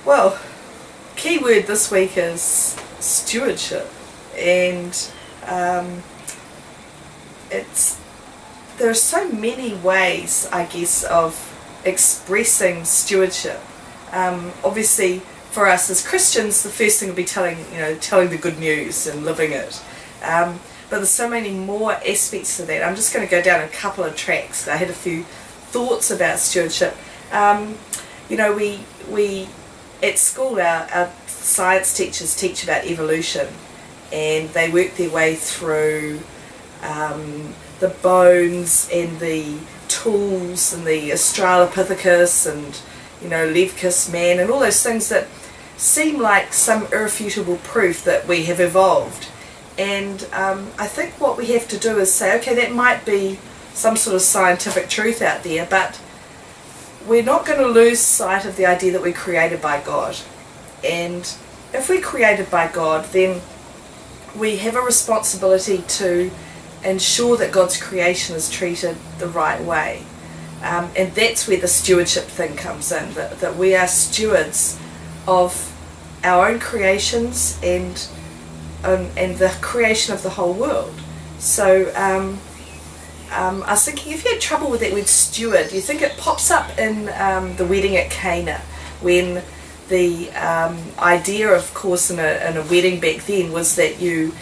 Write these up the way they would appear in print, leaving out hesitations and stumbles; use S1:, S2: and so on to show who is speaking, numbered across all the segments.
S1: Well, key word this week is stewardship, and it's there are so many ways, I guess, of expressing stewardship. Obviously, for us as Christians, the first thing would be telling the good news and living it. But there's so many more aspects to that. I'm just going to go down a couple of tracks. I had a few thoughts about stewardship. We at school, our science teachers teach about evolution, and they work their way through the bones and the tools and the Australopithecus and Levkis man and all those things that seem like some irrefutable proof that we have evolved. And I think what we have to do is say, okay, that might be some sort of scientific truth out there, but we're not going to lose sight of the idea that we're created by God. And if we're created by God, then we have a responsibility to ensure that God's creation is treated the right way. And that's where the stewardship thing comes in, that we are stewards of our own creations and the creation of the whole world. So I was thinking, if you had trouble with that word steward, you think it pops up in the wedding at Cana, when the idea, of course, in a wedding back then was that you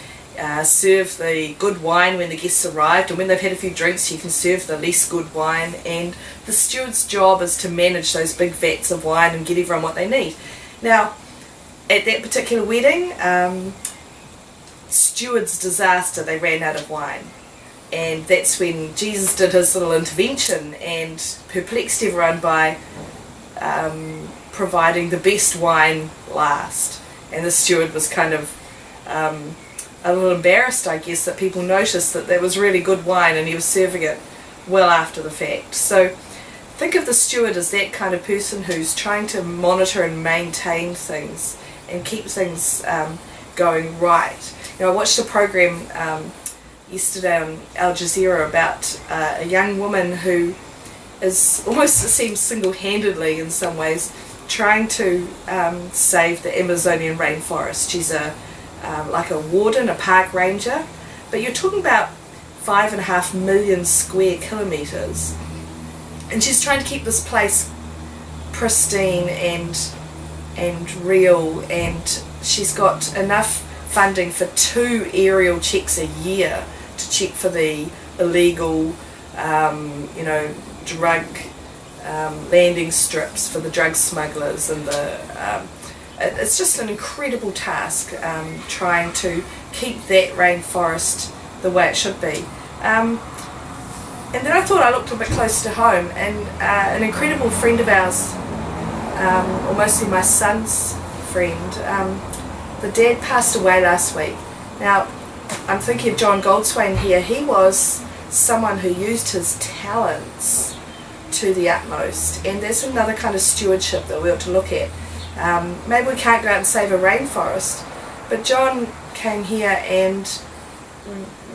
S1: serve the good wine when the guests arrived, and when they've had a few drinks you can serve the less good wine, and the steward's job is to manage those big vats of wine and get everyone what they need. Now, at that particular wedding, steward's disaster, they ran out of wine. And that's when Jesus did his little intervention and perplexed everyone by providing the best wine last. And the steward was kind of a little embarrassed, I guess, that people noticed that there was really good wine and he was serving it well after the fact. So think of the steward as that kind of person who's trying to monitor and maintain things and keep things going right. I watched a program yesterday on Al Jazeera about a young woman who is almost, it seems, single-handedly in some ways trying to save the Amazonian rainforest. She's like a warden, a park ranger, but you're talking about 5.5 million square kilometres, and she's trying to keep this place pristine and real, and she's got enough funding for 2 aerial checks a year to check for the illegal drug landing strips for the drug smugglers, and it's just an incredible task trying to keep that rainforest the way it should be. And then I thought I looked a bit close to home, and an incredible friend of ours, or mostly my son's friend, the dad passed away last week. Now, I'm thinking of John Goldswain here. He was someone who used his talents to the utmost, and that's another kind of stewardship that we ought to look at. Maybe we can't go out and save a rainforest, but John came here and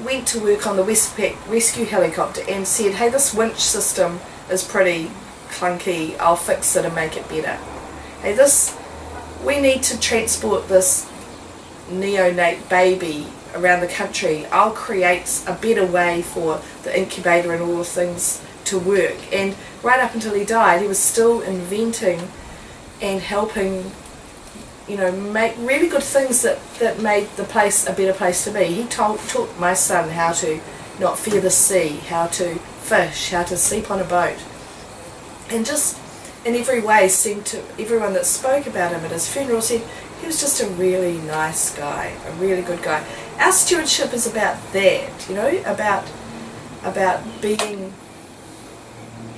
S1: went to work on the Westpac rescue helicopter and said, hey, this winch system is pretty clunky, I'll fix it and make it better. Hey, we need to transport this neonate baby around the country, I'll create a better way for the incubator and all the things to work. And right up until he died, he was still inventing and helping, make really good things that made the place a better place to be. He taught my son how to not fear the sea, how to fish, how to sleep on a boat, and just in every way seemed to, everyone that spoke about him at his funeral said he was just a really nice guy, a really good guy. Our stewardship is about that, about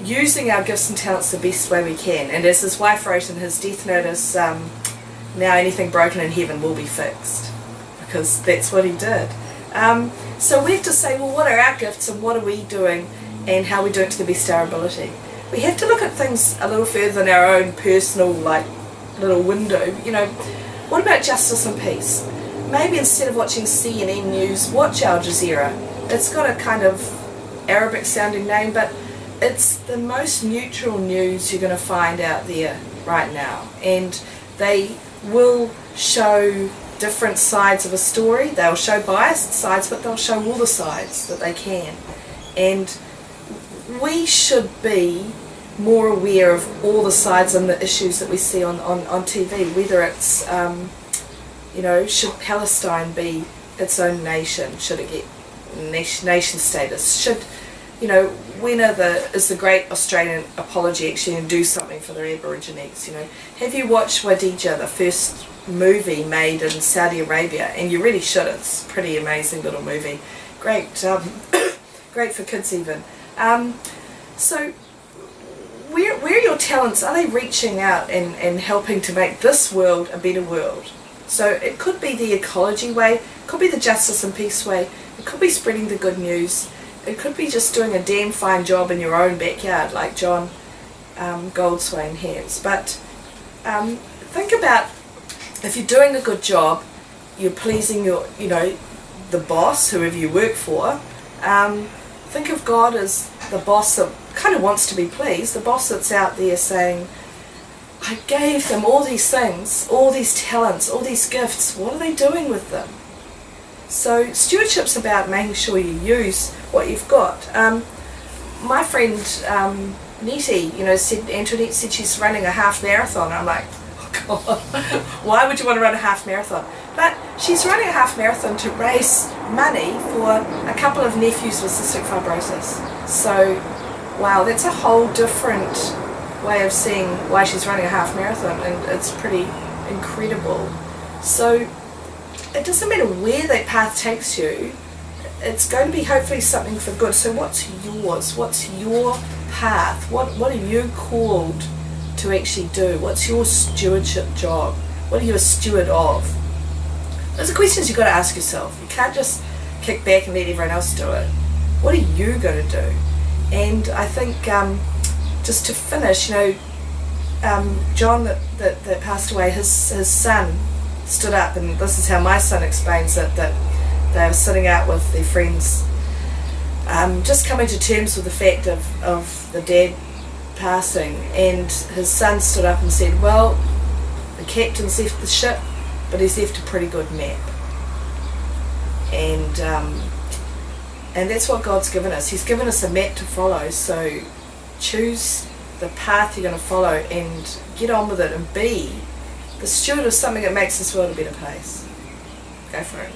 S1: using our gifts and talents the best way we can. And as his wife wrote in his death notice, now anything broken in heaven will be fixed, because that's what he did. So we have to say, well, what are our gifts and what are we doing and how are we doing to the best of our ability? We have to look at things a little further than our own personal, little window. What about justice and peace? Maybe instead of watching CNN news, watch Al Jazeera. It's got a kind of Arabic sounding name, but it's the most neutral news you're going to find out there right now. And They will show different sides of a story. They'll show biased sides, but they'll show all the sides that they can. And we should be more aware of all the sides and the issues that we see on TV, whether it's, should Palestine be its own nation? Should it get nation status? Should, when is the Great Australian Apology actually going to do something for the Aborigines? Have you watched Wadija, the first movie made in Saudi Arabia? And you really should. It's a pretty amazing little movie. Great, great for kids even. So where are your talents? Are they reaching out and helping to make this world a better world? So it could be the ecology way, it could be the justice and peace way, it could be spreading the good news, it could be just doing a damn fine job in your own backyard like John Goldswain has. But think about, if you're doing a good job, you're pleasing your, the boss, whoever you work for. Think of God as the boss that kind of wants to be pleased, the boss that's out there saying, I gave them all these things, all these talents, all these gifts, what are they doing with them? So stewardship's about making sure you use what you've got. My friend Nettie, Antoinette said she's running a half marathon. I'm like, oh God, why would you want to run a half marathon? But she's running a half marathon to raise money for a couple of nephews with cystic fibrosis. So, wow, that's a whole different way of seeing why she's running a half marathon, and it's pretty incredible. So, it doesn't matter where that path takes you, it's going to be hopefully something for good. So what's yours? What's your path? What are you called to actually do? What's your stewardship job? What are you a steward of? Those are questions you've got to ask yourself. You can't just kick back and let everyone else do it. What are you going to do? And I think just to finish, John that passed away, his son stood up, and this is how my son explains it, that they were sitting out with their friends, just coming to terms with the fact of the dad passing, and his son stood up and said, well, the captain's left the ship, but he's left a pretty good map. And that's what God's given us. He's given us a map to follow, so choose the path you're going to follow and get on with it and be the steward of something that makes this world a better place. Go for it.